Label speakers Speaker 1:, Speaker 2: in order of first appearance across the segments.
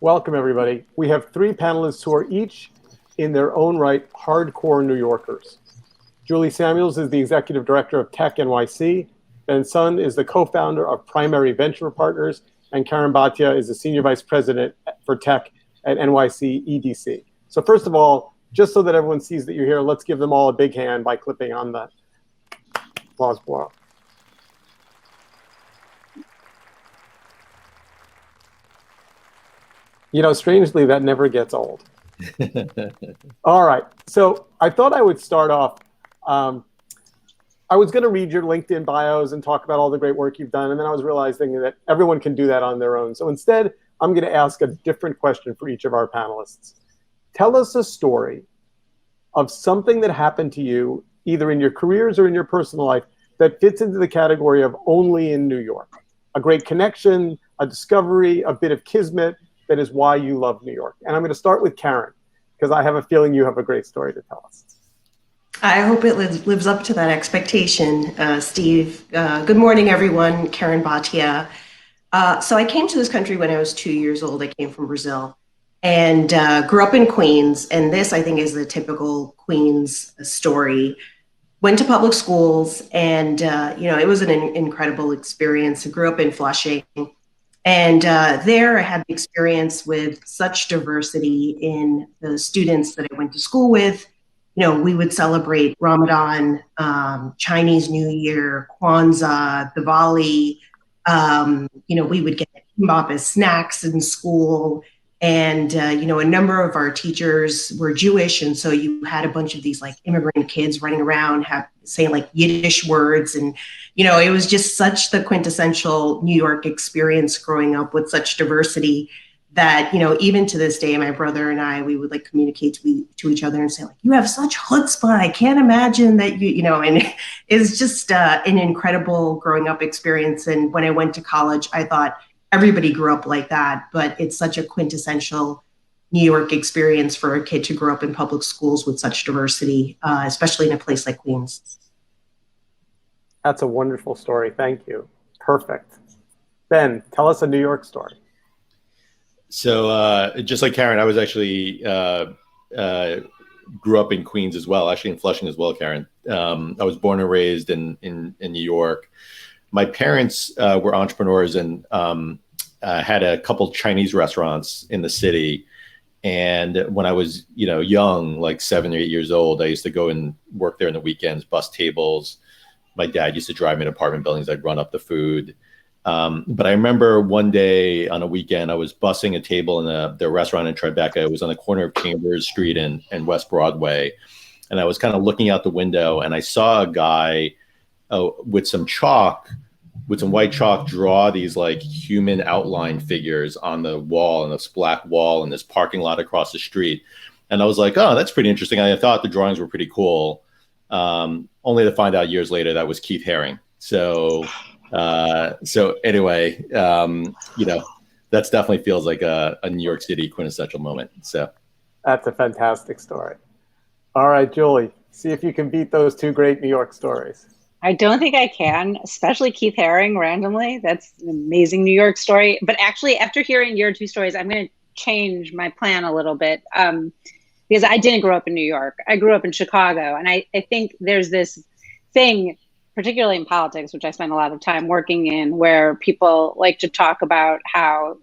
Speaker 1: Welcome, everybody. We have three panelists who are each, in their own right, hardcore New Yorkers. Julie Samuels is the Executive Director of Tech NYC. Ben Sun is the co-founder of Primary Venture Partners. And Karen Bhatia is the Senior Vice President for Tech at NYCEDC. So first of all, just so that everyone sees that you're here, let's give them all a big hand by clipping on the applause below. You know, strangely, that never gets old. All right, so I thought I would start off. I was going to read your LinkedIn bios and talk about all the great work you've done, and then I was realizing that everyone can do that on their own. So instead, I'm going to ask a different question for each of our panelists. Tell us a story of something that happened to you, either in your careers or in your personal life, that fits into the category of only in New York. A great connection, a discovery, a bit of kismet, that is why you love New York. And I'm going to start with Karen, because I have a feeling you have a great story to tell us.
Speaker 2: I hope it lives up to that expectation, Steve. Good morning, everyone. Karen Bhatia. So I came to this country when I was 2 years old. I came from Brazil and grew up in Queens. And this, I think, is the typical Queens story. Went to public schools and, it was an incredible experience. I grew up in Flushing. And there I had the experience with such diversity in the students that I went to school with. You know, we would celebrate Ramadan, Chinese New Year, Kwanzaa, Diwali. We would get kimbap as snacks in school. And, a number of our teachers were Jewish. And so you had a bunch of these like immigrant kids running around saying like Yiddish words. And, it was just such the quintessential New York experience growing up with such diversity that, even to this day, my brother and I, we would like communicate to each other and say like, you have such chutzpah. I can't imagine that and it's just an incredible growing up experience. And when I went to college, I thought everybody grew up like that, but it's such a quintessential New York experience for a kid to grow up in public schools with such diversity, especially in a place like Queens.
Speaker 1: That's a wonderful story. Thank you. Perfect. Ben, tell us a New York story.
Speaker 3: So just like Karen, I was actually grew up in Queens as well, actually in Flushing as well, Karen. I was born and raised in New York. My parents were entrepreneurs and had a couple Chinese restaurants in the city. And when I was, young, like 7 or 8 years old, I used to go and work there in the weekends, bus tables. My dad used to drive me to apartment buildings. I'd run up the food. But I remember one day on a weekend, I was bussing a table in the restaurant in Tribeca. It was on the corner of Chambers Street and West Broadway. And I was kind of looking out the window and I saw a guy with some white chalk, draw these like human outline figures on the wall, on this black wall in this parking lot across the street. And I was like, oh, that's pretty interesting. I thought the drawings were pretty cool. Only to find out years later that was Keith Haring. So anyway, that's definitely feels like a New York City quintessential moment. So
Speaker 1: that's a fantastic story. All right, Julie, see if you can beat those two great New York stories.
Speaker 4: I don't think I can, especially Keith Haring randomly. That's an amazing New York story. But actually, after hearing your two stories, I'm going to change my plan a little bit because I didn't grow up in New York. I grew up in Chicago. And I think there's this thing, particularly in politics, which I spend a lot of time working in, where people like to talk about how,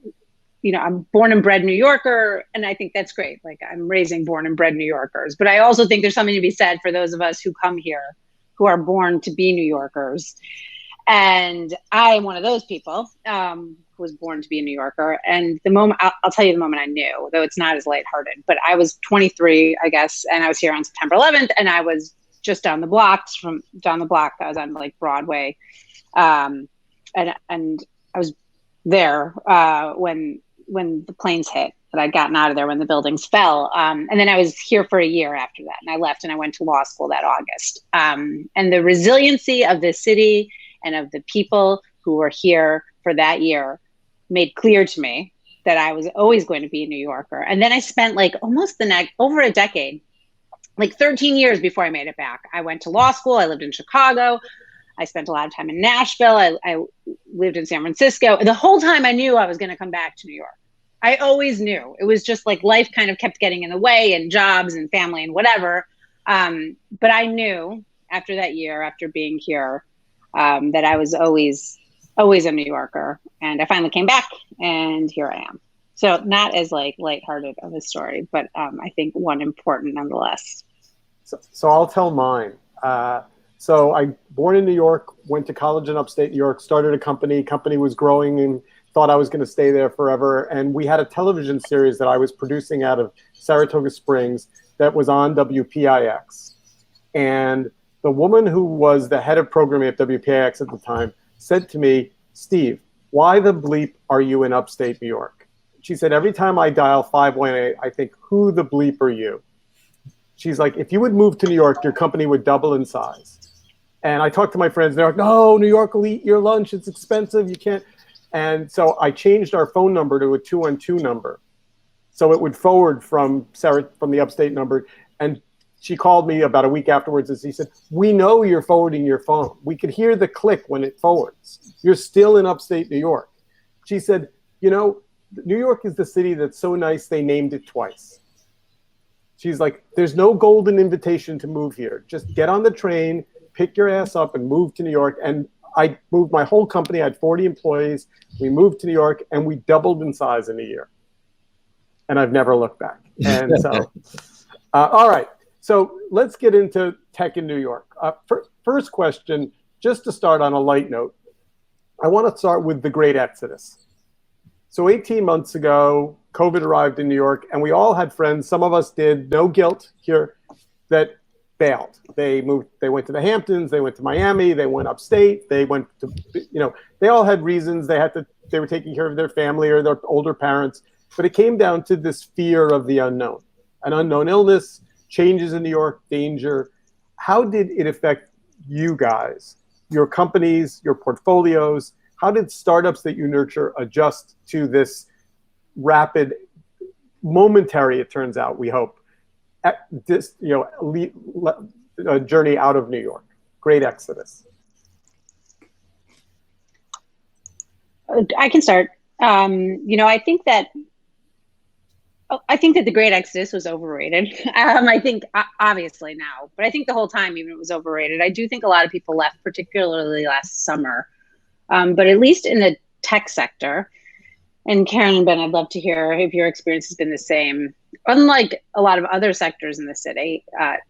Speaker 4: I'm born and bred New Yorker. And I think that's great. Like I'm raising born and bred New Yorkers. But I also think there's something to be said for those of us who come here who are born to be New Yorkers. And I am one of those people who was born to be a New Yorker. And the moment, I'll tell you the moment I knew, though it's not as lighthearted, but I was 23, I guess, and I was here on September 11th, and I was just down the block. I was on like Broadway. And I was there when the planes hit. But I'd gotten out of there when the buildings fell. And then I was here for a year after that. And I left and I went to law school that August. And the resiliency of the city and of the people who were here for that year made clear to me that I was always going to be a New Yorker. And then I spent like almost over a decade, like 13 years before I made it back. I went to law school. I lived in Chicago. I spent a lot of time in Nashville. I lived in San Francisco. The whole time I knew I was going to come back to New York. I always knew. It was just like life kind of kept getting in the way, and jobs and family and whatever. But I knew after that year, after being here, that I was always a New Yorker. And I finally came back, and here I am. So not as like lighthearted of a story, but I think one important nonetheless.
Speaker 1: So I'll tell mine. So I born in New York, went to college in upstate New York, started a company. Company was growing and thought I was going to stay there forever. And we had a television series that I was producing out of Saratoga Springs that was on WPIX. And the woman who was the head of programming at WPIX at the time said to me, Steve, why the bleep are you in upstate New York? She said, every time I dial 518, I think, who the bleep are you? She's like, if you would move to New York, your company would double in size. And I talked to my friends, they're like, no, New York will eat your lunch. It's expensive. You can't. And so I changed our phone number to a 212 number. So it would forward from the upstate number. And she called me about a week afterwards and she said, we know you're forwarding your phone. We could hear the click when it forwards. You're still in upstate New York. She said, you know, New York is the city that's so nice they named it twice. She's like, there's no golden invitation to move here. Just get on the train, pick your ass up and move to New York. And I moved my whole company. I had 40 employees. We moved to New York and we doubled in size in a year. And I've never looked back. And so, all right. So let's get into tech in New York. First question, just to start on a light note, I want to start with the Great Exodus. So 18 months ago, COVID arrived in New York and we all had friends. Some of us did, no guilt here, that bailed. They moved, they went to the Hamptons, they went to Miami, they went upstate, they went to, they all had reasons. They were taking care of their family or their older parents, but it came down to this fear of the unknown, an unknown illness, changes in New York, danger. How did it affect you guys, your companies, your portfolios? How did startups that you nurture adjust to this rapid, momentary, it turns out, we hope, this journey out of New York? Great exodus.
Speaker 4: I can start. I think that the Great Exodus was overrated. I think obviously now, but I think the whole time even it was overrated. I do think a lot of people left, particularly last summer. But at least in the tech sector, and Karen and Ben, I'd love to hear if your experience has been the same. Unlike a lot of other sectors in the city,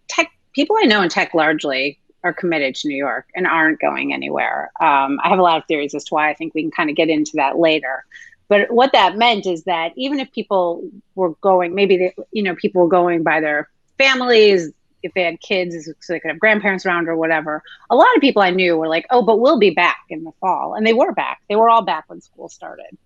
Speaker 4: tech people I know in tech largely are committed to New York and aren't going anywhere. I have a lot of theories as to why. I think we can kind of get into that later. But what that meant is that even if people were going, people were going by their families, if they had kids, so they could have grandparents around or whatever. A lot of people I knew were like, oh, but we'll be back in the fall. And they were back. They were all back when school started.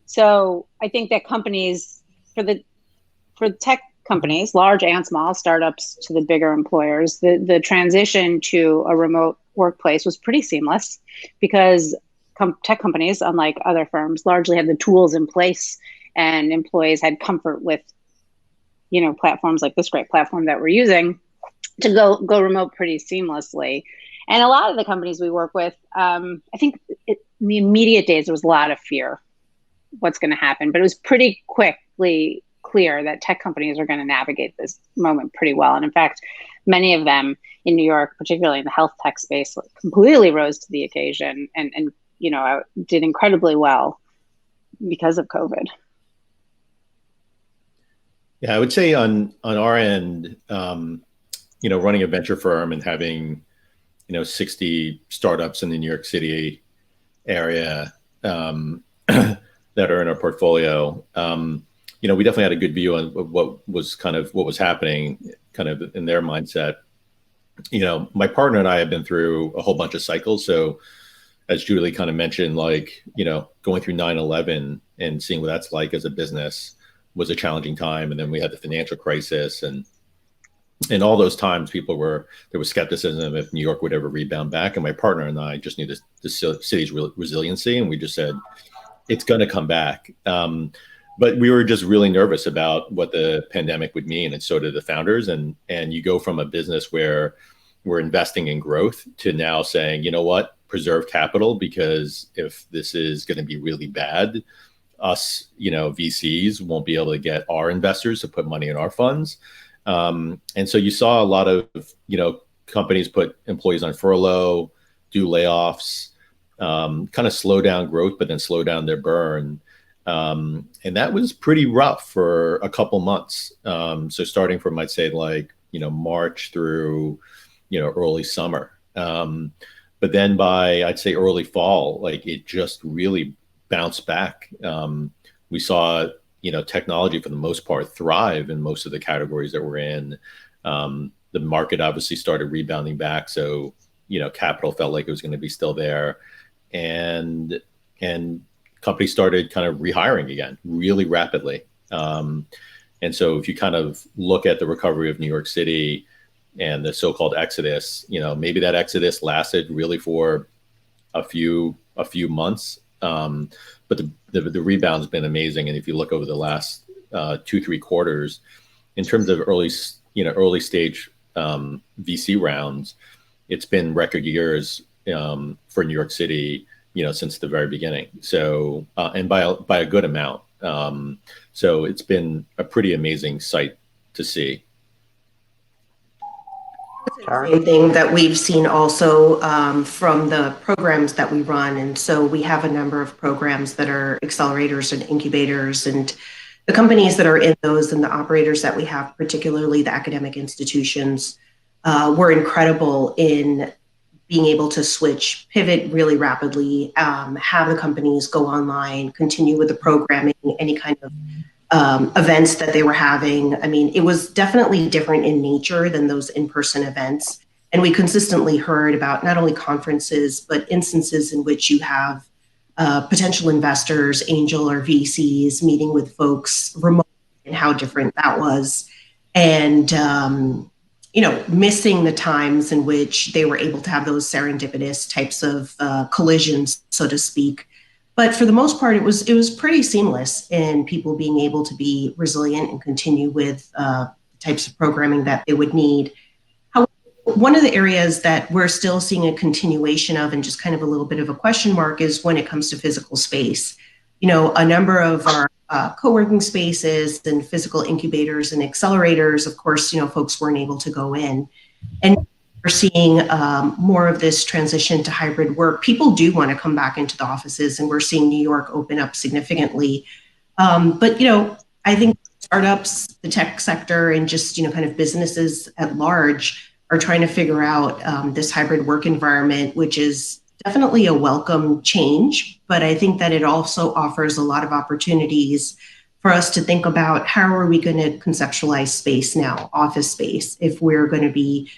Speaker 4: So I think that companies, for tech companies, large and small, startups to the bigger employers, the transition to a remote workplace was pretty seamless because tech companies, unlike other firms, largely had the tools in place and employees had comfort with platforms like this great platform that we're using to go remote pretty seamlessly. And a lot of the companies we work with, I think in the immediate days, there was a lot of fear what's going to happen, but it was pretty quickly clear that tech companies are going to navigate this moment pretty well. And in fact, many of them in New York, particularly in the health tech space, completely rose to the occasion and did incredibly well because of COVID.
Speaker 3: Yeah, I would say on our end, running a venture firm and having, 60 startups in the New York City area that are in our portfolio, we definitely had a good view on what was happening kind of in their mindset. My partner and I have been through a whole bunch of cycles. So as Julie kind of mentioned, going through 9/11 and seeing what that's like as a business was a challenging time. And then we had the financial crisis and all those times there was skepticism if New York would ever rebound back. And my partner and I just knew the city's resiliency. And we just said, it's going to come back. But we were just really nervous about what the pandemic would mean. And so did the founders. And you go from a business where we're investing in growth to now saying, you know what, preserve capital, because if this is going to be really bad, us, VCs won't be able to get our investors to put money in our funds. And so you saw a lot of, companies put employees on furlough, do layoffs, kind of slow down growth, but then slow down their burn. And that was pretty rough for a couple months. So starting from, I'd say March through, early summer. But then by, I'd say early fall, it just really bounced back. We saw, technology for the most part thrive in most of the categories that we're in. The market obviously started rebounding back. So, capital felt like it was going to be still there. And companies started kind of rehiring again really rapidly. And so if you kind of look at the recovery of New York City and the so-called exodus, maybe that exodus lasted really for a few months. But the rebound's been amazing. And if you look over the last 2-3 quarters, in terms of early stage VC rounds, it's been record years for New York City, since the very beginning. So and by a good amount. So it's been a pretty amazing sight to see.
Speaker 2: Same thing that we've seen also from the programs that we run. And so we have a number of programs that are accelerators and incubators, and the companies that are in those and the operators that we have, particularly the academic institutions, were incredible in being able to pivot really rapidly, have the companies go online, continue with the programming, any kind of events that they were having. I mean, it was definitely different in nature than those in-person events. And we consistently heard about not only conferences, but instances in which you have potential investors, angel or VCs, meeting with folks remotely, and how different that was. And, missing the times in which they were able to have those serendipitous types of collisions, so to speak. But for the most part, it was pretty seamless in people being able to be resilient and continue with the types of programming that they would need. However, one of the areas that we're still seeing a continuation of, and just kind of a little bit of a question mark, is when it comes to physical space. A number of our co-working spaces and physical incubators and accelerators, of course, folks weren't able to go in. And we're seeing more of this transition to hybrid work. People do want to come back into the offices, and we're seeing New York open up significantly. But, I think startups, the tech sector, and just, kind of businesses at large are trying to figure out this hybrid work environment, which is definitely a welcome change. But I think that it also offers a lot of opportunities for us to think about how are we going to conceptualize space now, office space, if we're going to be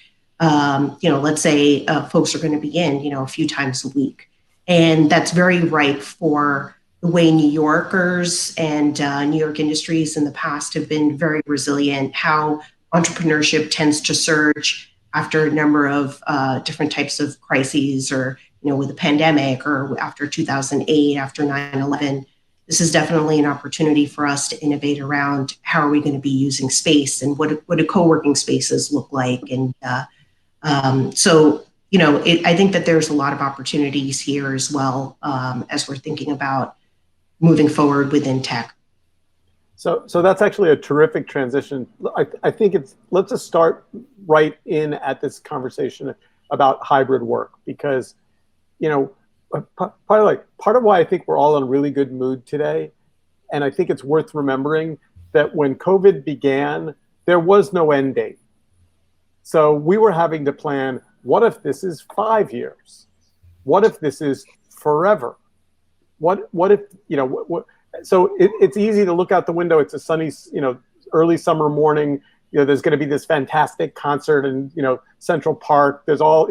Speaker 2: let's say folks are going to be in, a few times a week. And that's very ripe for the way New Yorkers and New York industries in the past have been very resilient, how entrepreneurship tends to surge after a number of different types of crises, or, with the pandemic, or after 2008, after 9/11. This is definitely an opportunity for us to innovate around how are we going to be using space, and what do co-working spaces look like. And I think that there's a lot of opportunities here as well, as we're thinking about moving forward within tech.
Speaker 1: So that's actually a terrific transition. I think let's just start right in at this conversation about hybrid work, because, part of why I think we're all in a really good mood today, and I think it's worth remembering that when COVID began, there was no end date. So we were having to plan, what if this is 5 years? What if this is forever? What if, so it's easy to look out the window. It's a sunny, early summer morning. There's going to be this fantastic concert in, Central Park. There's all,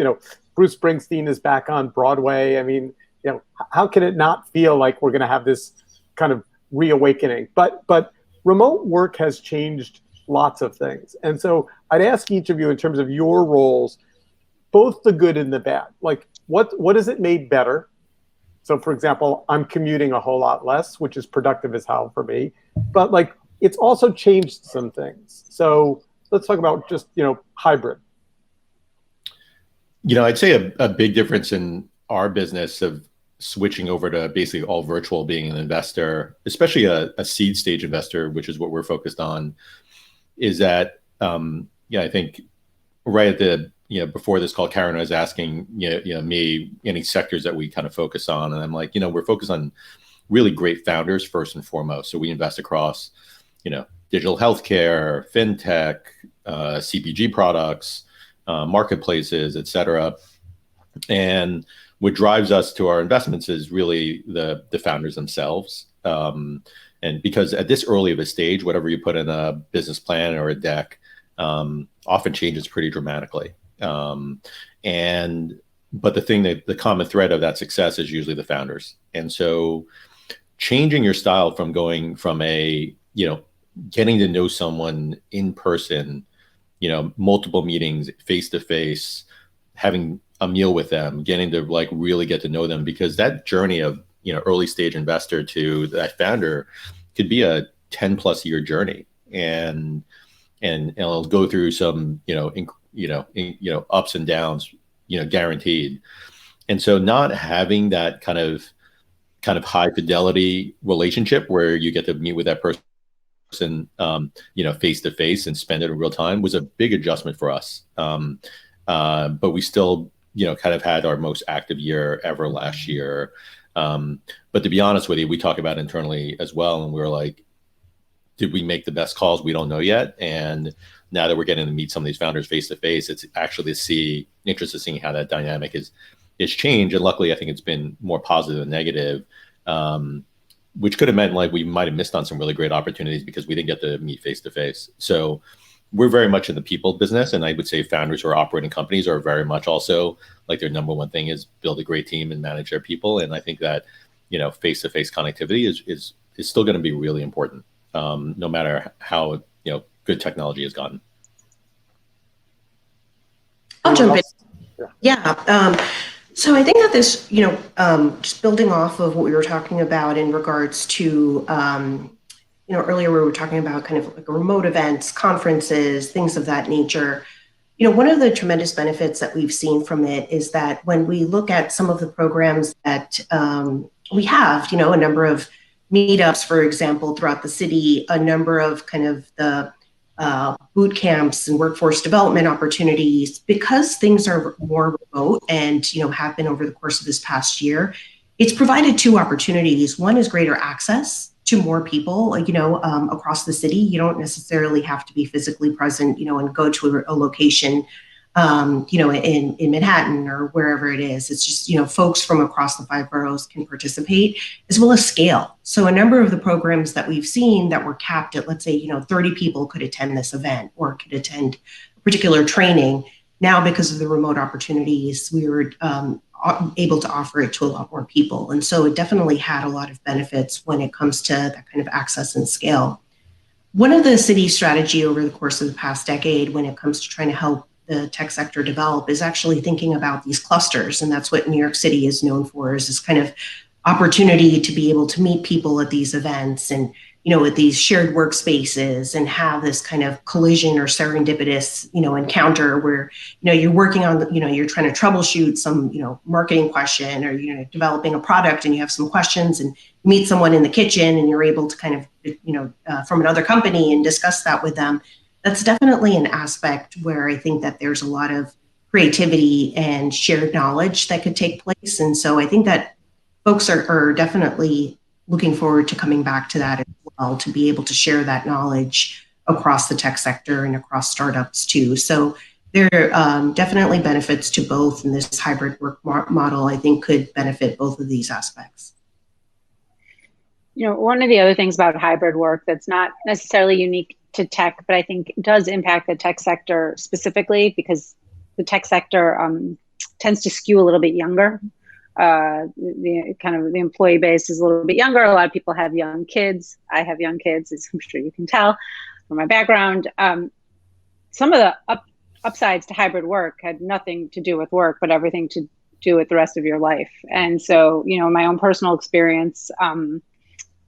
Speaker 1: Bruce Springsteen is back on Broadway. I mean, how can it not feel like we're going to have this kind of reawakening? But remote work has changed lots of things. And so I'd ask each of you, in terms of your roles, both the good and the bad, what has it made better? So for example, I'm commuting a whole lot less, which is productive as hell for me, but it's also changed some things. So let's talk about just, hybrid.
Speaker 3: I'd say a big difference in our business of switching over to basically all virtual, being an investor, especially a seed stage investor, which is what we're focused on, is that, I think right at the, before this call, Karen was asking, me, any sectors that we kind of focus on. And I'm like, we're focused on really great founders first and foremost. So we invest across, digital healthcare, fintech, CPG products, marketplaces, et cetera. And what drives us to our investments is really the founders themselves. And because at this early of a stage, whatever you put in a business plan or a deck often changes pretty dramatically. But the common thread of that success is usually the founders. And so changing your style from going from getting to know someone in person, multiple meetings, face to face, having a meal with them, getting to like really get to know them, because that journey of, early stage investor to that founder could be a 10+ year journey. And it'll go through some, ups and downs, guaranteed. And so not having that kind of high fidelity relationship where you get to meet with that person, face to face and spend it in real time was a big adjustment for us. But we still, kind of had our most active year ever last year. But to be honest with you, we talk about internally as well. And we were like, did we make the best calls? We don't know yet. And now that we're getting to meet some of these founders face to face, it's actually interested in seeing how that dynamic is changed. And luckily, I think it's been more positive than negative, which could have meant like we might have missed on some really great opportunities because we didn't get to meet face to face. So we're very much in the people business. And I would say founders who are operating companies are very much also like their number one thing is build a great team and manage their people. And I think that, face to face connectivity is still going to be really important, no matter how, good technology has gotten.
Speaker 2: I'll jump in. Yeah. So I think that this, just building off of what we were talking about in regards to, earlier we were talking about kind of like remote events, conferences, things of that nature. One of the tremendous benefits that we've seen from it is that when we look at some of the programs that we have, a number of meetups, for example, throughout the city, a number of kind of the boot camps and workforce development opportunities, because things are more remote and, have been over the course of this past year, it's provided two opportunities. One is greater access to more people, across the city. You don't necessarily have to be physically present, and go to a location, in Manhattan or wherever it is. It's just, folks from across the 5 boroughs can participate, as well as scale. So a number of the programs that we've seen that were capped at, let's say, 30 people could attend this event or could attend a particular training. Now, because of the remote opportunities, we were able to offer it to a lot more people. And so it definitely had a lot of benefits when it comes to that kind of access and scale. One of the city's strategy over the course of the past decade when it comes to trying to help the tech sector develop is actually thinking about these clusters. And that's what New York City is known for, is this kind of opportunity to be able to meet people at these events and, at these shared workspaces and have this kind of collision or serendipitous, encounter where, you're working on, you're trying to troubleshoot some, marketing question or, developing a product and you have some questions and meet someone in the kitchen and you're able to kind of, from another company and discuss that with them. That's definitely an aspect where I think that there's a lot of creativity and shared knowledge that could take place. And so I think that folks are definitely looking forward to coming back to that as well, to be able to share that knowledge across the tech sector and across startups too. So there are definitely benefits to both, and this hybrid work model, I think, could benefit both of these aspects.
Speaker 4: One of the other things about hybrid work that's not necessarily unique to tech, but I think does impact the tech sector specifically, because the tech sector tends to skew a little bit younger. The employee base is a little bit younger. A lot of people have young kids. I have young kids, as I'm sure you can tell from my background. Some of the upsides to hybrid work had nothing to do with work, but everything to do with the rest of your life. And so, my own personal experience,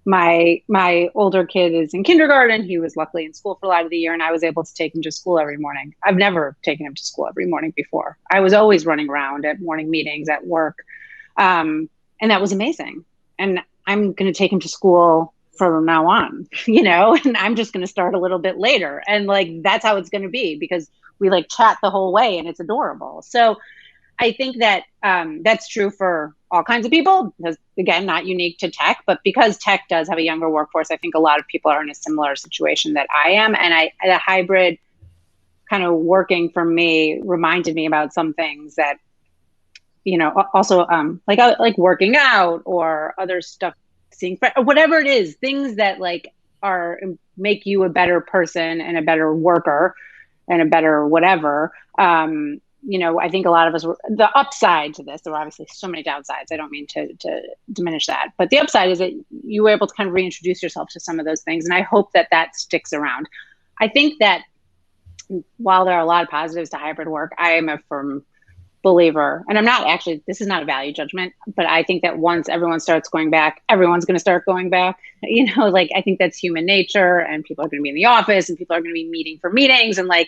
Speaker 4: my older kid is in kindergarten. He was luckily in school for a lot of the year, and I was able to take him to school every morning. I've never taken him to school every morning before. I was always running around at morning meetings at work. And And that was amazing. And I'm going to take him to school from now on, and I'm just going to start a little bit later. And like, that's how it's going to be, because we like chat the whole way and it's adorable. So I think that that's true for all kinds of people, because again, not unique to tech, but because tech does have a younger workforce, I think a lot of people are in a similar situation that I am. And the hybrid kind of working for me reminded me about some things that, also like working out or other stuff, seeing whatever it is, things that like make you a better person and a better worker and a better whatever. I think a lot of us the upside to this, there were obviously so many downsides. I don't mean to diminish that, but the upside is that you were able to kind of reintroduce yourself to some of those things. And I hope that sticks around. I think that while there are a lot of positives to hybrid work, I am a firm believer, and I'm not actually, this is not a value judgment, but I think that once everyone starts going back, everyone's going to start going back. I think that's human nature, and people are going to be in the office and people are going to be meeting for meetings. And I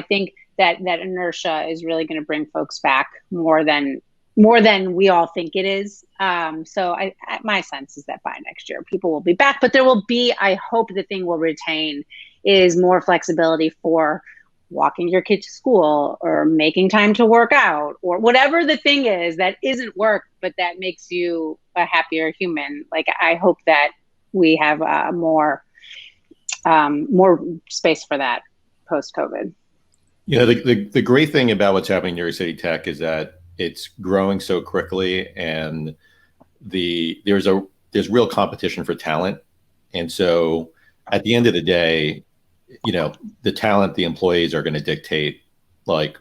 Speaker 4: think that inertia is really going to bring folks back more than we all think it is. So my sense is that by next year, people will be back, but there will be, I hope the thing we'll retain is more flexibility for walking your kid to school or making time to work out or whatever the thing is that isn't work, but that makes you a happier human. Like, I hope that we have more space for that post-COVID.
Speaker 3: The great thing about what's happening in New York City tech is that it's growing so quickly, and there's real competition for talent. And so at the end of the day, the talent, the employees are going to dictate like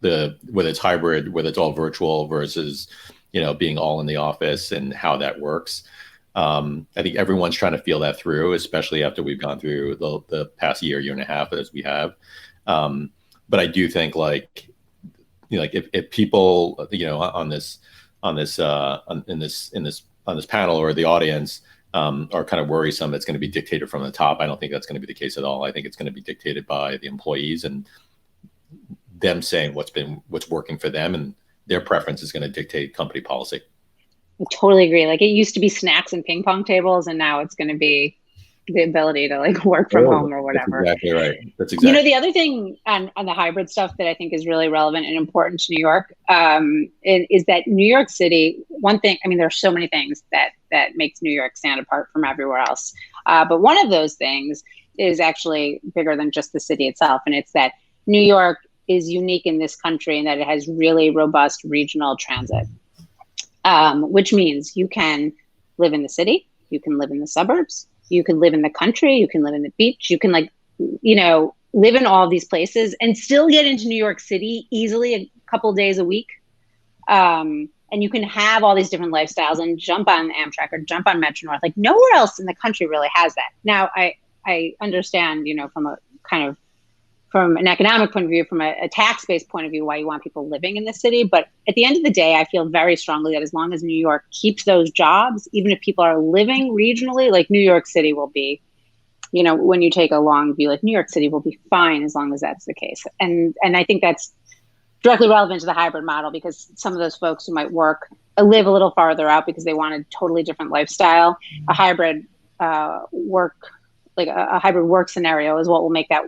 Speaker 3: whether it's hybrid, whether it's all virtual versus, being all in the office and how that works. I think everyone's trying to feel that through, especially after we've gone through the past year and a half as we have. But I do think if people, on this panel or the audience, are kind of worrisome it's going to be dictated from the top, I don't think that's going to be the case at all. I think it's going to be dictated by the employees and them saying what's working for them, and their preference is going to dictate company policy.
Speaker 4: I totally agree. Like, it used to be snacks and ping pong tables, and now it's going to be the ability to like work from home or whatever.
Speaker 3: That's exactly right. That's exactly.
Speaker 4: The other thing on the hybrid stuff that I think is really relevant and important to New York is that New York City, one thing, I mean, there are so many things that makes New York stand apart from everywhere else. But one of those things is actually bigger than just the city itself. And it's that New York is unique in this country in that it has really robust regional transit, which means you can live in the city, you can live in the suburbs, you can live in the country, you can live in the beach, you can live in all these places and still get into New York City easily a couple days a week. And you can have all these different lifestyles and jump on Amtrak or jump on Metro North. Like, nowhere else in the country really has that. Now, I understand, from an economic point of view, from a tax-based point of view, why you want people living in the city. But at the end of the day, I feel very strongly that as long as New York keeps those jobs, even if people are living regionally, like New York City will be, when you take a long view, like New York City will be fine as long as that's the case. And I think that's directly relevant to the hybrid model, because some of those folks who might live a little farther out because they want a totally different lifestyle, a hybrid work scenario is what will make that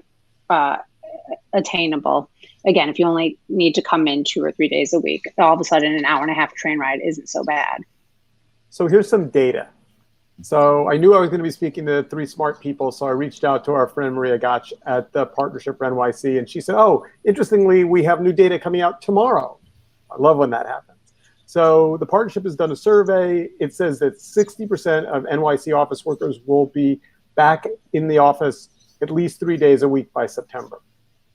Speaker 4: attainable. Again, if you only need to come in 2 or 3 days a week, all of a sudden an hour and a half train ride isn't so bad.
Speaker 1: So here's some data. So I knew I was going to be speaking to 3 smart people, so I reached out to our friend Maria Gotch at the Partnership for NYC, and she said, oh, interestingly, we have new data coming out tomorrow. I love when that happens. So the partnership has done a survey. It says that 60% of NYC office workers will be back in the office at least 3 days a week by September.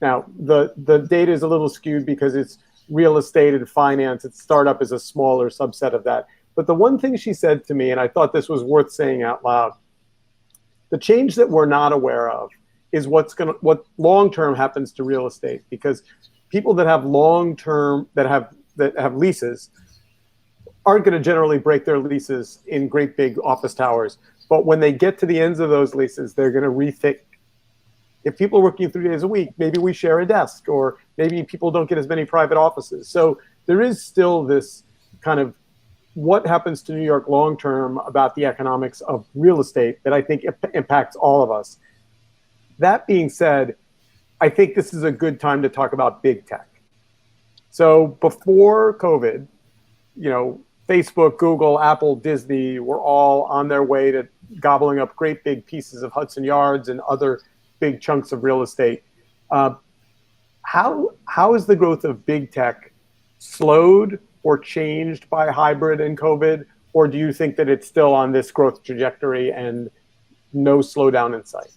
Speaker 1: Now, the data is a little skewed because it's real estate and finance. Its startup is a smaller subset of that. But the one thing she said to me, and I thought this was worth saying out loud, the change that we're not aware of is what long-term happens to real estate, because people that have long-term, that have leases aren't going to generally break their leases in great big office towers. But when they get to the ends of those leases, they're going to rethink. If people are working 3 days a week, maybe we share a desk, or maybe people don't get as many private offices. So there is still this kind of what happens to New York long-term about the economics of real estate that I think impacts all of us. That being said, I think this is a good time to talk about big tech. So before COVID, Facebook, Google, Apple, Disney were all on their way to gobbling up great big pieces of Hudson Yards and other big chunks of real estate. How is the growth of big tech slowed or changed by hybrid and COVID? Or do you think that it's still on this growth trajectory and no slowdown in sight?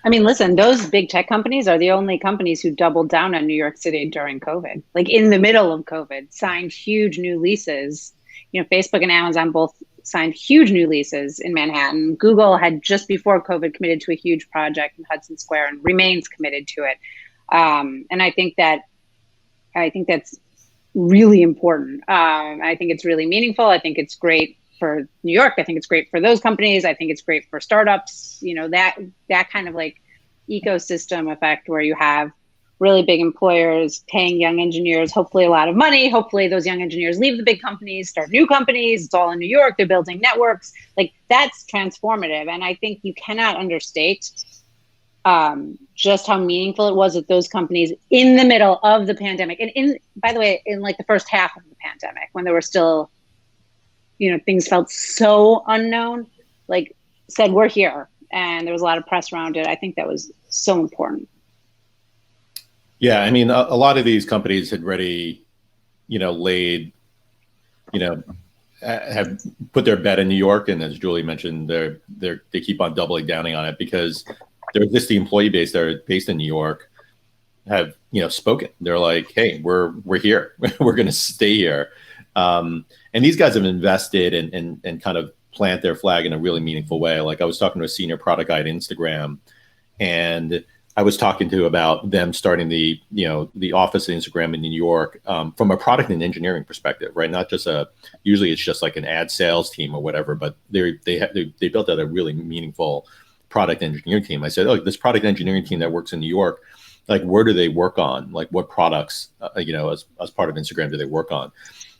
Speaker 4: I mean, listen, those big tech companies are the only companies who doubled down on New York City during COVID. Like in the middle of COVID, signed huge new leases. Facebook and Amazon both signed huge new leases in Manhattan. Google had just before COVID committed to a huge project in Hudson Square and remains committed to it. And I think that's really important. I think it's really meaningful. I think it's great for New York. I think it's great for those companies. I think it's great for startups. That kind of like ecosystem effect where you have really big employers paying young engineers, hopefully a lot of money. Hopefully those young engineers leave the big companies, start new companies. It's all in New York. They're building networks. Like that's transformative. And I think you cannot understate just how meaningful it was that those companies in the middle of the pandemic and by the way, in like the first half of the pandemic when there were still, things felt so unknown, like said, we're here. And there was a lot of press around it. I think that was so important.
Speaker 3: Yeah, I mean, a lot of these companies had already, laid, have put their bet in New York, and as Julie mentioned, they keep on doubling down on it because their existing employee base that are based in New York have spoken. They're like, hey, we're here, we're going to stay here, and these guys have invested and kind of plant their flag in a really meaningful way. Like I was talking to a senior product guy at Instagram, and I was talking to about them starting the office at Instagram in New York from a product and engineering perspective, right? Not just usually it's just like an ad sales team or whatever, but they built out a really meaningful product engineering team. I said, oh, this product engineering team that works in New York, like where do they work on? Like what products, as part of Instagram do they work on?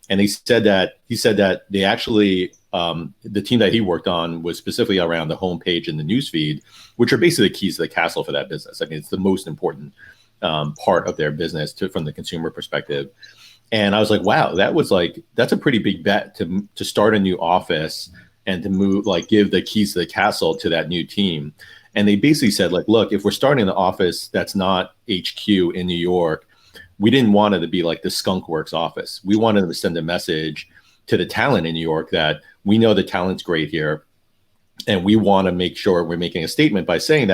Speaker 3: And he said that they actually, the team that he worked on was specifically around the homepage and the newsfeed, which are basically the keys to the castle for that business. I mean, it's the most important part of their business from the consumer perspective. And I was like, wow, that's a pretty big bet to start a new office and to move, like give the keys to the castle to that new team. And they basically said, like, look, if we're starting an office that's not HQ in New York, we didn't want it to be like the Skunk Works office. We wanted to send a message to the talent in New York that we know the talent's great here. And we want to make sure we're making a statement by saying,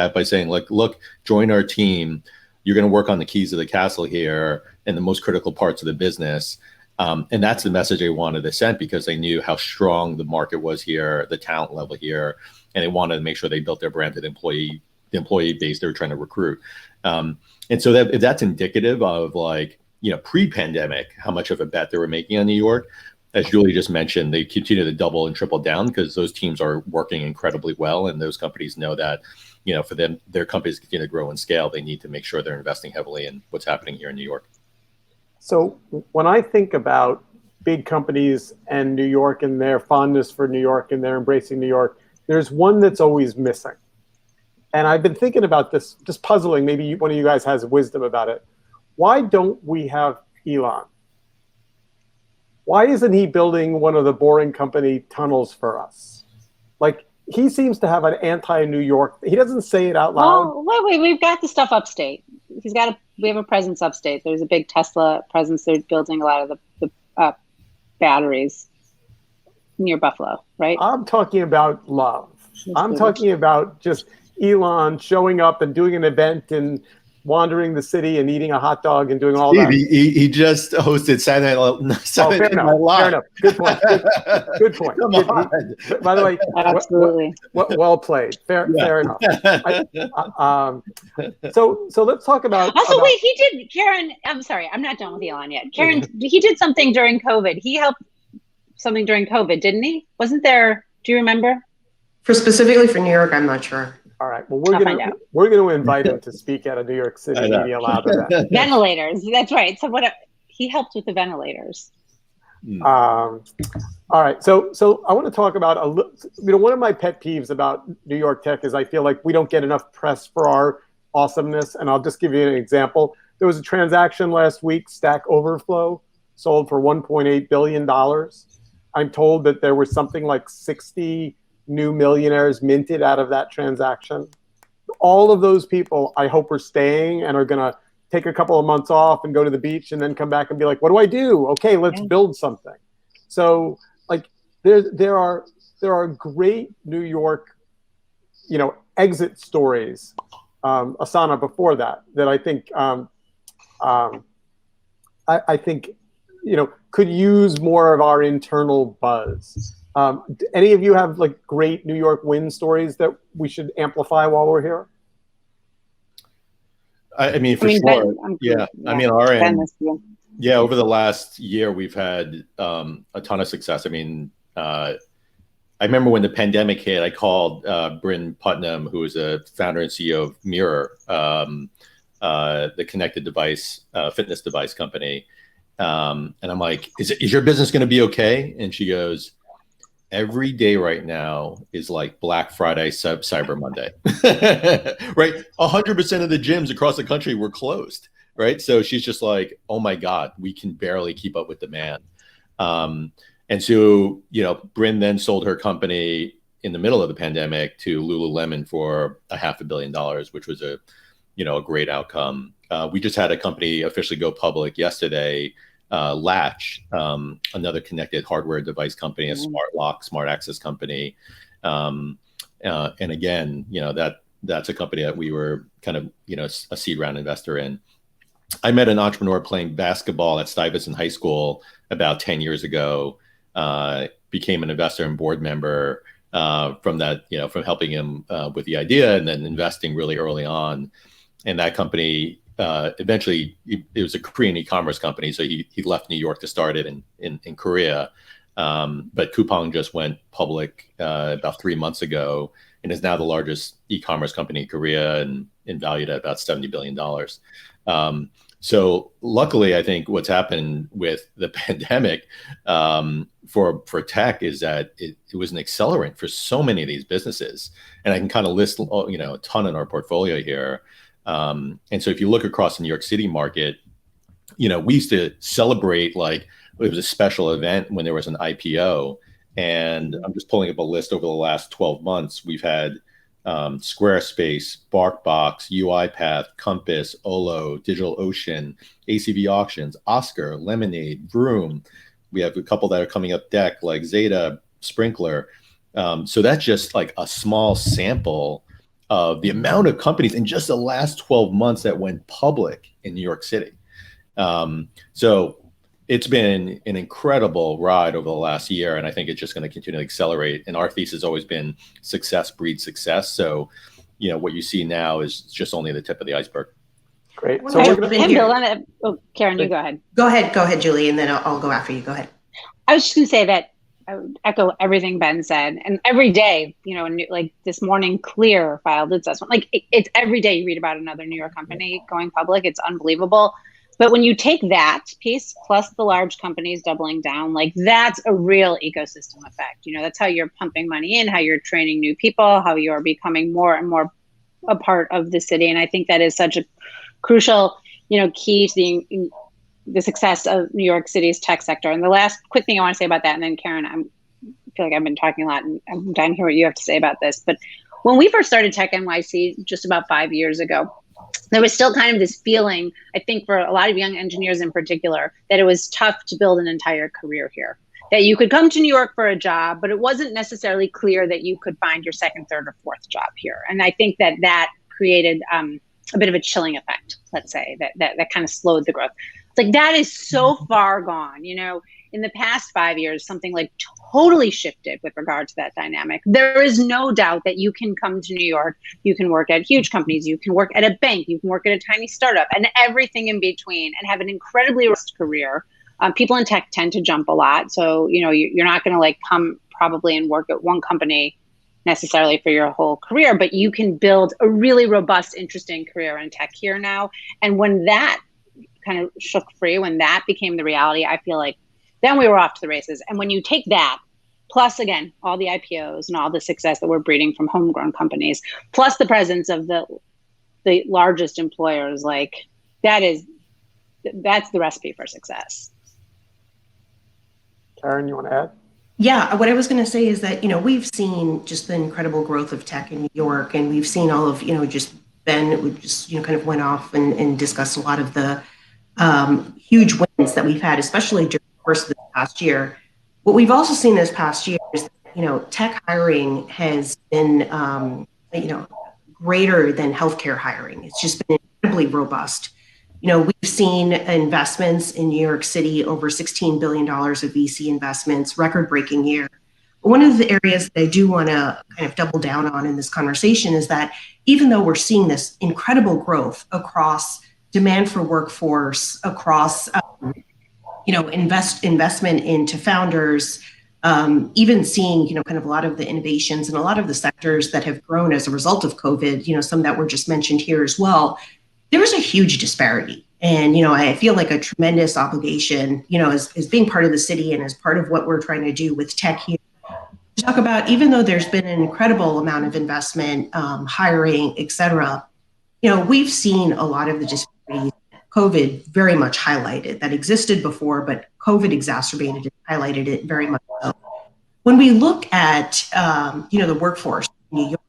Speaker 3: like, look, join our team. You're going to work on the keys of the castle here and the most critical parts of the business. And that's the message they wanted to send because they knew how strong the market was here, the talent level here. And they wanted to make sure they built their brand to the employee base they were trying to recruit. And so if that's indicative of like, pre-pandemic, how much of a bet they were making on New York, as Julie just mentioned, they continue to double and triple down because those teams are working incredibly well. And those companies know that, for them, their companies continue to grow and scale, they need to make sure they're investing heavily in what's happening here in New York.
Speaker 1: So when I think about big companies and New York and their fondness for New York and their embracing New York, there's one that's always missing. And I've been thinking about this, just puzzling, maybe one of you guys has wisdom about it. Why don't we have Elon? Why isn't he building one of the Boring Company tunnels for us? Like, he seems to have an anti-New York. He doesn't say it out loud.
Speaker 4: Well, wait, we've got the stuff upstate. We have a presence upstate. There's a big Tesla presence. They're building a lot of the batteries near Buffalo, right?
Speaker 1: I'm talking about love. I'm talking about just Elon showing up and doing an event and wandering the city and eating a hot dog and doing all that.
Speaker 3: He just hosted Saturday Night Live.
Speaker 1: Fair enough. Good point. Good point.
Speaker 3: Come on.
Speaker 1: By the way,
Speaker 4: absolutely.
Speaker 1: Well played. Fair enough. So let's talk about.
Speaker 4: Also, wait, he did, Karen. I'm sorry, I'm not done with Elon yet. Karen, he did something during COVID. He helped something during COVID, didn't he? Wasn't there? Do you remember?
Speaker 2: Specifically for New York, I'm not sure.
Speaker 1: All right. Well, we're going to invite him to speak at a New York City Media Lab event.
Speaker 4: Ventilators. That's right. So he helped with the ventilators.
Speaker 1: All right, so I want to talk about one of my pet peeves about New York tech is I feel like we don't get enough press for our awesomeness, and I'll just give you an example. There was a transaction last week, Stack Overflow, sold for $1.8 billion. I'm told that there was something like 60 new millionaires minted out of that transaction. All of those people, I hope, are staying and are going to take a couple of months off and go to the beach and then come back and be like, what do I do? Okay, let's build something. So like there are great New York, exit stories, Asana before that I think I think could use more of our internal buzz. Any of you have like great New York win stories that we should amplify while we're here?
Speaker 3: I mean, for sure. Ben, I mean, our end. Yeah, over the last year, we've had a ton of success. I mean, I remember when the pandemic hit, I called Bryn Putnam, who is a founder and CEO of Mirror, the connected device, fitness device company. And I'm like, is your business going to be okay? And she goes, every day right now is like Black Friday, Cyber Monday, right? 100% of the gyms across the country were closed, right? So she's just like, oh my God, we can barely keep up with demand. And so, Bryn then sold her company in the middle of the pandemic to Lululemon for $500 million, which was a great outcome. We just had a company officially go public yesterday, Latch, another connected hardware device company, a smart lock, smart access company. And again, that's a company that we were kind of, a seed round investor in. I met an entrepreneur playing basketball at Stuyvesant High School about 10 years ago, became an investor and board member from that, from helping him with the idea and then investing really early on. And that company, eventually, it was a Korean e-commerce company, so he left New York to start it in Korea. But Coupang just went public about 3 months ago and is now the largest e-commerce company in Korea and valued at about $70 billion. So luckily, I think what's happened with the pandemic for tech is that it was an accelerant for so many of these businesses. And I can kind of list a ton in our portfolio here. And so if you look across the New York City market, we used to celebrate like it was a special event when there was an IPO. And I'm just pulling up a list over the last 12 months. We've had Squarespace, BarkBox, UiPath, Compass, Olo, DigitalOcean, ACV Auctions, Oscar, Lemonade, Vroom. We have a couple that are coming up deck like Zeta, Sprinkler. So that's just like a small sample of the amount of companies in just the last 12 months that went public in New York City. So it's been an incredible ride over the last year, and I think it's just going to continue to accelerate. And our thesis has always been success breeds success. So, what you see now is just only the tip of the iceberg.
Speaker 1: Great.
Speaker 2: So
Speaker 4: we're going to build on it. Oh, Karen, you go ahead.
Speaker 2: Go ahead, Julie, and then I'll go after you. Go ahead.
Speaker 4: I was just going to say that I would echo everything Ben said. And every day, like this morning, Clear filed its assessment. Like it's every day you read about another New York company going public. It's unbelievable. But when you take that piece plus the large companies doubling down, like that's a real ecosystem effect. That's how you're pumping money in, how you're training new people, how you're becoming more and more a part of the city. And I think that is such a crucial, key to the success of New York City's tech sector. And the last quick thing I want to say about that, and then Karen, I feel like I've been talking a lot and I'm dying to hear what you have to say about this. But when we first started Tech NYC just about 5 years ago, there was still kind of this feeling, I think for a lot of young engineers in particular, that it was tough to build an entire career here. That you could come to New York for a job, but it wasn't necessarily clear that you could find your second, third, or fourth job here. And I think that created a bit of a chilling effect, let's say, that kind of slowed the growth. It's like that is so far gone. In the past 5 years, something like totally shifted with regard to that dynamic. There is no doubt that you can come to New York, you can work at huge companies, you can work at a bank, you can work at a tiny startup, and everything in between, and have an incredibly rich career. People in tech tend to jump a lot, so you're not going to come probably and work at one company necessarily for your whole career, but you can build a really robust, interesting career in tech here now. And when that kind of shook free, when that became the reality, I feel like then we were off to the races. And when you take that, plus again, all the IPOs and all the success that we're breeding from homegrown companies, plus the presence of the largest employers, like that's the recipe for success.
Speaker 1: Karen, you want to add?
Speaker 2: Yeah, what I was going to say is that, we've seen just the incredible growth of tech in New York, and we've seen all of, just Ben just, kind of went off and discussed a lot of the huge wins that we've had, especially during the course of this past year. What we've also seen this past year is, tech hiring has been, greater than healthcare hiring. It's just been incredibly robust. We've seen investments in New York City, over $16 billion of VC investments, record-breaking year. One of the areas that I do want to kind of double down on in this conversation is that even though we're seeing this incredible growth across demand for workforce, across investment into founders, even seeing kind of a lot of the innovations and a lot of the sectors that have grown as a result of COVID, some that were just mentioned here as well, there was a huge disparity. And, I feel like a tremendous obligation, as being part of the city and as part of what we're trying to do with tech here, to talk about, even though there's been an incredible amount of investment, hiring, et cetera, we've seen a lot of the disparities COVID very much highlighted that existed before, but COVID exacerbated it, highlighted it very much so. When we look at, the workforce in New York,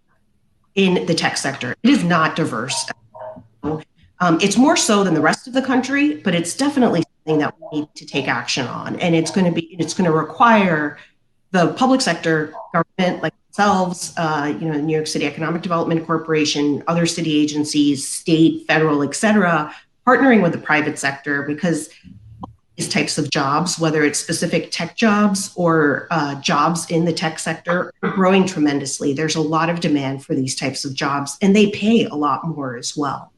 Speaker 2: in the tech sector, it is not diverse. It's more so than the rest of the country, but it's definitely something that we need to take action on. And it's going to require the public sector, government like themselves, New York City Economic Development Corporation, other city agencies, state, federal, et cetera, partnering with the private sector, because these types of jobs, whether it's specific tech jobs or jobs in the tech sector, are growing tremendously. There's a lot of demand for these types of jobs, and they pay a lot more as well.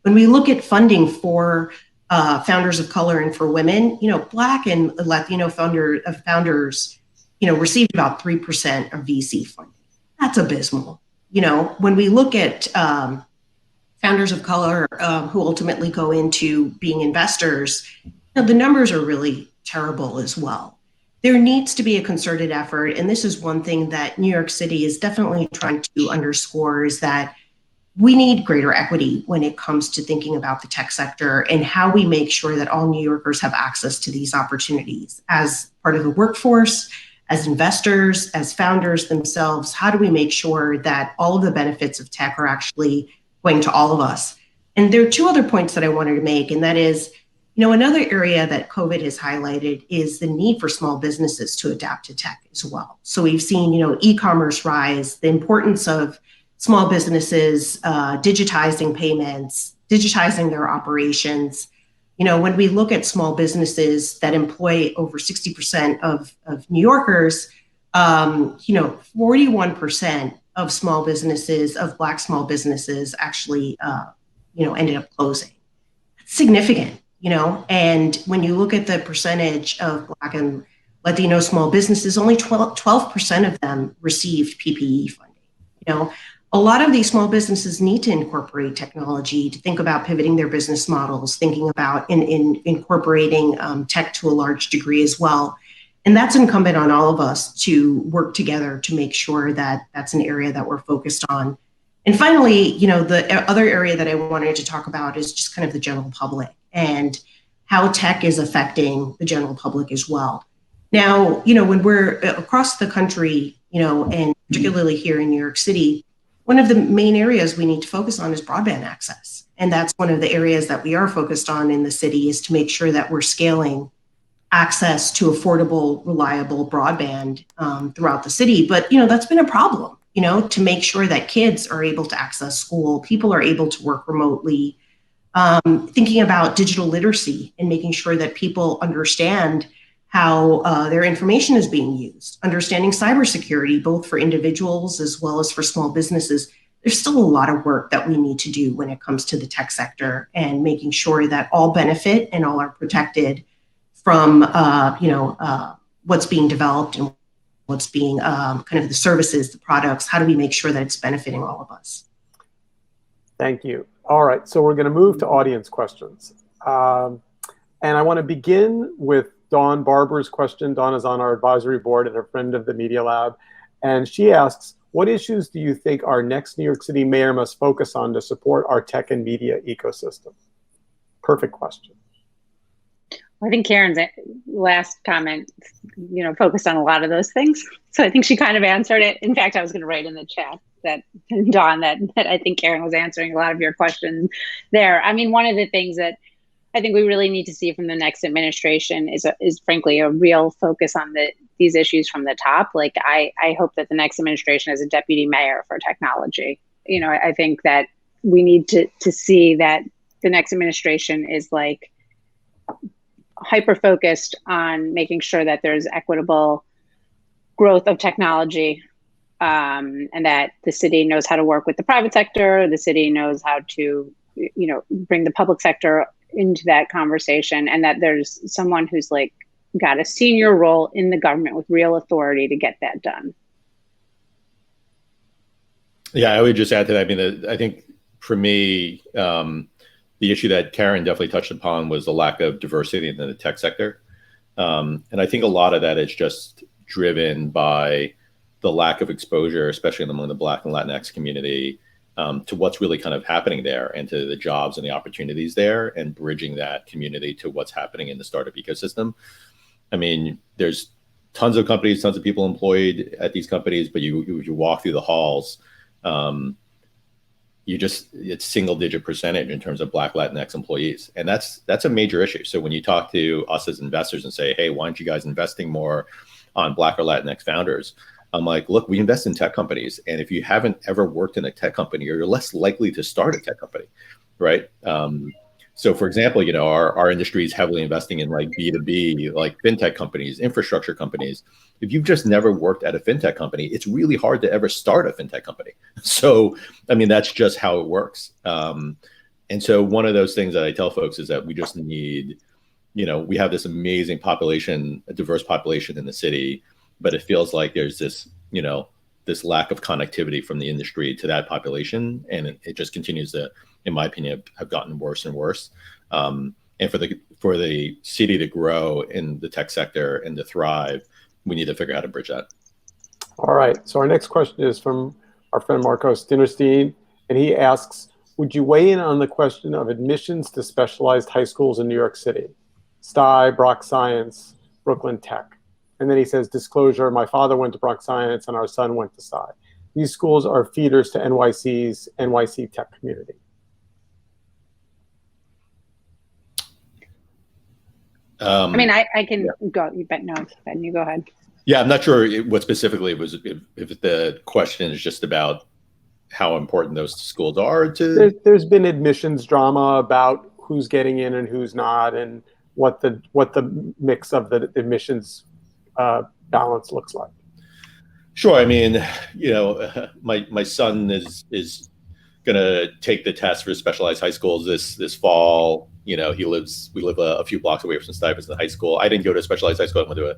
Speaker 2: When we look at funding for founders of color and for women, Black and Latino founders, received about 3% of VC funding. That's abysmal. When we look at founders of color who ultimately go into being investors, the numbers are really terrible as well. There needs to be a concerted effort, and this is one thing that New York City is definitely trying to underscore, is that we need greater equity when it comes to thinking about the tech sector and how we make sure that all New Yorkers have access to these opportunities as part of the workforce, as investors, as founders themselves. How do we make sure that all of the benefits of tech are actually going to all of us? And there are two other points that I wanted to make, and that is, another area that COVID has highlighted is the need for small businesses to adapt to tech as well. So we've seen, e-commerce rise, the importance of small businesses digitizing payments, digitizing their operations. When we look at small businesses that employ over 60% of New Yorkers, 41% of small businesses, of Black small businesses actually, ended up closing. That's significant, and when you look at the percentage of Black and Latino small businesses, only 12% of them received PPE funding. A lot of these small businesses need to incorporate technology to think about pivoting their business models, thinking about incorporating tech to a large degree as well. And that's incumbent on all of us to work together to make sure that that's an area that we're focused on. And finally, the other area that I wanted to talk about is just kind of the general public and how tech is affecting the general public as well. Now, when we're across the country, and particularly here in New York City, one of the main areas we need to focus on is broadband access. And that's one of the areas that we are focused on in the city, is to make sure that we're scaling access to affordable, reliable broadband throughout the city. But, that's been a problem, to make sure that kids are able to access school, people are able to work remotely, thinking about digital literacy and making sure that people understand how their information is being used, understanding cybersecurity, both for individuals as well as for small businesses. There's still a lot of work that we need to do when it comes to the tech sector and making sure that all benefit and all are protected from, what's being developed and what's being kind of the services, the products. How do we make sure that it's benefiting all of us?
Speaker 1: Thank you. All right, so we're going to move to audience questions. And I want to begin with Dawn Barber's question. Dawn is on our advisory board and a friend of the Media Lab. And she asks, what issues do you think our next New York City mayor must focus on to support our tech and media ecosystem? Perfect question.
Speaker 4: I think Karen's last comment, focused on a lot of those things. So I think she kind of answered it. In fact, I was going to write in the chat that, Dawn, that I think Karen was answering a lot of your questions there. I mean, one of the things that I think we really need to see from the next administration is frankly a real focus on these issues from the top. Like I hope that the next administration has a deputy mayor for technology. I think that we need to see that the next administration is like hyper focused on making sure that there's equitable growth of technology, and that the city knows how to work with the private sector. The city knows how to, bring the public sector into that conversation, and that there's someone who's like got a senior role in the government with real authority to get that done.
Speaker 3: Yeah, I would just add to that. I mean, I think for me, the issue that Karen definitely touched upon was the lack of diversity in the tech sector. And I think a lot of that is just driven by the lack of exposure, especially among the Black and Latinx community, to what's really kind of happening there and to the jobs and the opportunities there, and bridging that community to what's happening in the startup ecosystem. I mean, there's tons of companies, tons of people employed at these companies, but you walk through the halls, it's single digit percentage in terms of Black Latinx employees. And that's a major issue. So when you talk to us as investors and say, hey, why aren't you guys investing more on Black or Latinx founders? I'm like, look, we invest in tech companies. And if you haven't ever worked in a tech company, you're less likely to start a tech company, right? So for example, our industry is heavily investing in like B2B, like fintech companies, infrastructure companies. If you've just never worked at a fintech company, it's really hard to ever start a fintech company. So, I mean, that's just how it works. And so one of those things that I tell folks is that we just need, we have this amazing population, a diverse population in the city, but it feels like there's this, this lack of connectivity from the industry to that population. And it just continues to, in my opinion, have gotten worse and worse. And for the city to grow in the tech sector and to thrive, we need to figure out how to bridge that.
Speaker 1: All right. So our next question is from our friend Marcos Dinnerstein, and he asks, would you weigh in on the question of admissions to specialized high schools in New York City? STI, Brock Science, Brooklyn Tech. And then he says, disclosure, my father went to Brock Science and our son went to STI. These schools are feeders to NYC's NYC tech community.
Speaker 4: I mean, I can go, but no, Ben, you go ahead.
Speaker 3: Yeah, I'm not sure what specifically it was, if the question is just about how important those schools are to.
Speaker 1: There's been admissions drama about who's getting in and who's not, and what the mix of the admissions balance looks like.
Speaker 3: Sure. I mean, my son is going to take the test for specialized high schools this fall. We live a few blocks away from Stuyvesant High School. I didn't go to a specialized high school. I went to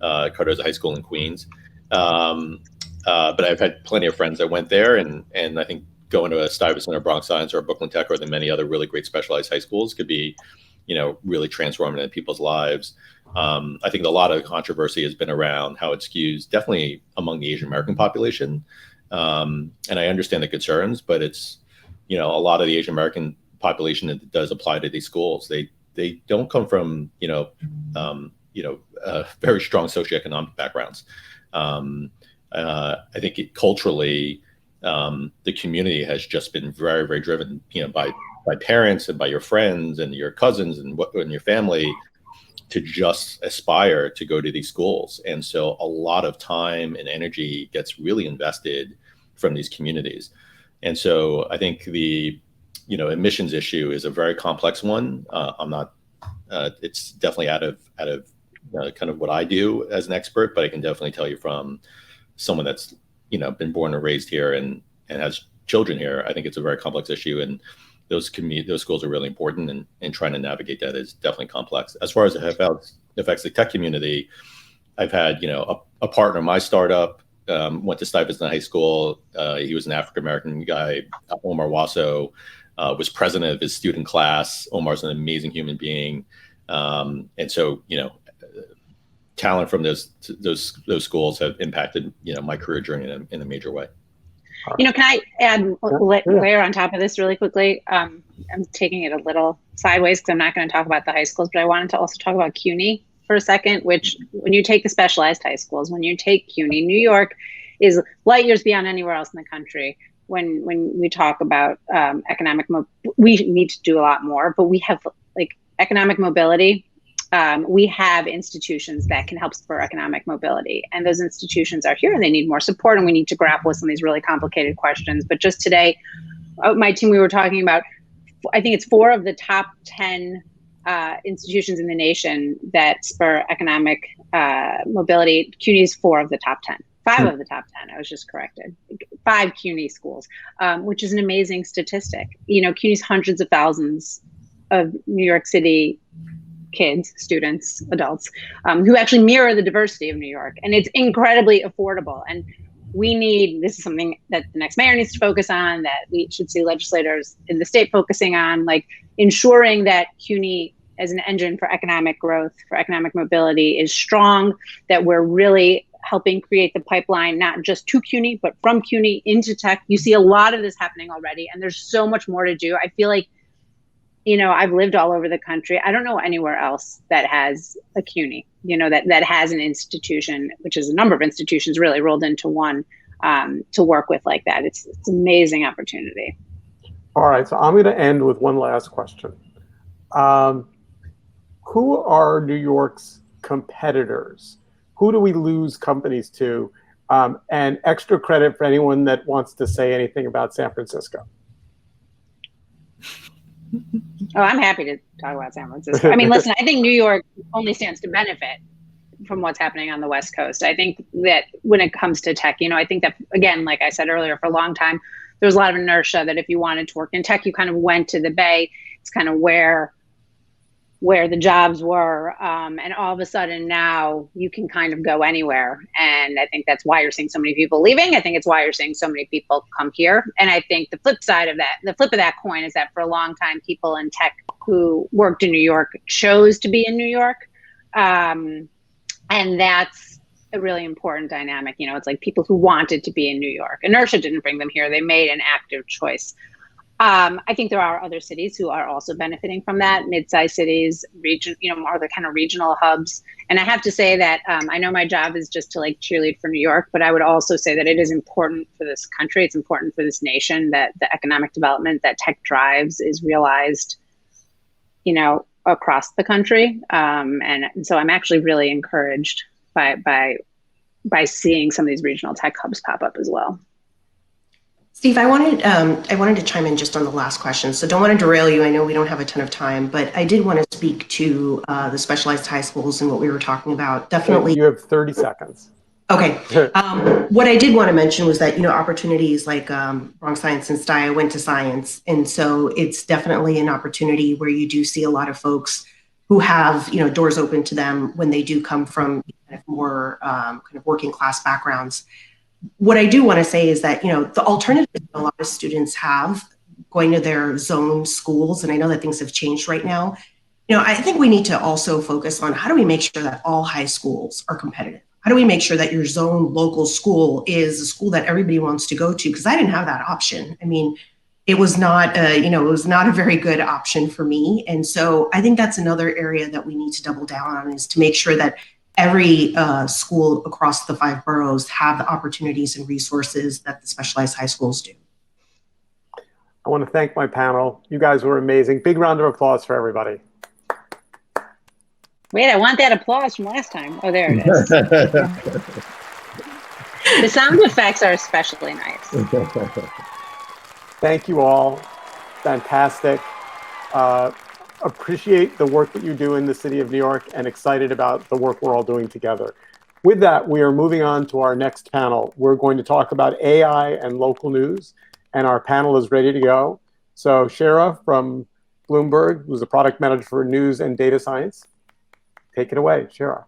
Speaker 3: a Cardozo High School in Queens. But I've had plenty of friends that went there, and I think going to a Stuyvesant or Bronx Science or a Brooklyn Tech or the many other really great specialized high schools could be, really transformative in people's lives. I think a lot of controversy has been around how it skews definitely among the Asian American population. And I understand the concerns, but it's, a lot of the Asian American population that does apply to these schools. They don't come from, very strong socioeconomic backgrounds. I think culturally, the community has just been very, very driven, by parents and by your friends and your cousins and your family to just aspire to go to these schools. And so a lot of time and energy gets really invested from these communities. And so I think the, admissions issue is a very complex one. It's definitely out of kind of what I do as an expert, but I can definitely tell you from someone that's, been born and raised here and has children here, I think it's a very complex issue. And those schools are really important, and trying to navigate that is definitely complex. As far as it affects the tech community, I've had, a partner in my startup, went to Stuyvesant High School. He was an African-American guy. Omar Wasso was president of his student class. Omar's an amazing human being. And so, talent from those schools have impacted, my career journey in a major way.
Speaker 4: Can I add layer on top of this really quickly? I'm taking it a little sideways because I'm not going to talk about the high schools, but I wanted to also talk about CUNY for a second, which when you take the specialized high schools, when you take CUNY, New York is light years beyond anywhere else in the country. When we talk about we need to do a lot more, but we have like economic mobility. We have institutions that can help spur economic mobility, and those institutions are here and they need more support, and we need to grapple with some of these really complicated questions. But just today, my team, we were talking about, I think it's 4 of the top 10 institutions in the nation that spur economic mobility. CUNY is 4 of the top 10. 5 of the top 10, I was just corrected. 5 CUNY schools, which is an amazing statistic. CUNY's hundreds of thousands of New York City kids, students, adults, who actually mirror the diversity of New York. And it's incredibly affordable. And this is something that the next mayor needs to focus on, that we should see legislators in the state focusing on, like ensuring that CUNY as an engine for economic growth, for economic mobility is strong, that we're really helping create the pipeline, not just to CUNY, but from CUNY into tech. You see a lot of this happening already, and there's so much more to do. I feel like, I've lived all over the country. I don't know anywhere else that has a CUNY, that has an institution, which is a number of institutions really rolled into one, to work with like that. It's an amazing opportunity.
Speaker 1: All right, so I'm going to end with one last question. Who are New York's competitors? Who do we lose companies to? And extra credit for anyone that wants to say anything about San Francisco.
Speaker 4: Oh, I'm happy to talk about San Francisco. I mean, listen, I think New York only stands to benefit from what's happening on the West Coast. I think that when it comes to tech, I think that, again, like I said earlier, for a long time, there was a lot of inertia that if you wanted to work in tech, you kind of went to the Bay. It's kind of where the jobs were. And all of a sudden now you can kind of go anywhere. And I think that's why you're seeing so many people leaving. I think it's why you're seeing so many people come here. And I think the flip of that coin is that for a long time, people in tech who worked in New York chose to be in New York. And that's a really important dynamic. It's like people who wanted to be in New York. Inertia didn't bring them here. They made an active choice. I think there are other cities who are also benefiting from that, mid-sized cities, more the kind of regional hubs. And I have to say that I know my job is just to like cheerlead for New York, but I would also say that it is important for this country. It's important for this nation that the economic development that tech drives is realized, across the country. And so I'm actually really encouraged by seeing some of these regional tech hubs pop up as well.
Speaker 2: Steve, I wanted to chime in just on the last question. So don't want to derail you. I know we don't have a ton of time, but I did want to speak to the specialized high schools and what we were talking about. Definitely.
Speaker 1: You have 30 seconds.
Speaker 2: Okay. What I did want to mention was that, opportunities like wrong science and STI, I went to science. And so it's definitely an opportunity where you do see a lot of folks who have, doors open to them when they do come from kind of more kind of working class backgrounds. What I do want to say is that, the alternative a lot of students have going to their zone schools, and I know that things have changed right now, I think we need to also focus on how do we make sure that all high schools are competitive? How do we make sure that your zone local school is a school that everybody wants to go to? Because I didn't have that option. I mean, it was not a very good option for me. And so I think that's another area that we need to double down on, is to make sure that every school across the 5 boroughs have the opportunities and resources that the specialized high schools do.
Speaker 1: I want to thank my panel. You guys were amazing. Big round of applause for everybody.
Speaker 4: Wait, I want that applause from last time. Oh, there it is. The sound effects are especially nice.
Speaker 1: Thank you all. Fantastic. Appreciate the work that you do in the city of New York, and excited about the work we're all doing together. With that, we are moving on to our next panel. We're going to talk about AI and local news, and our panel is ready to go. So Shara from Bloomberg, who's the product manager for news and data science. Take it away, Shara.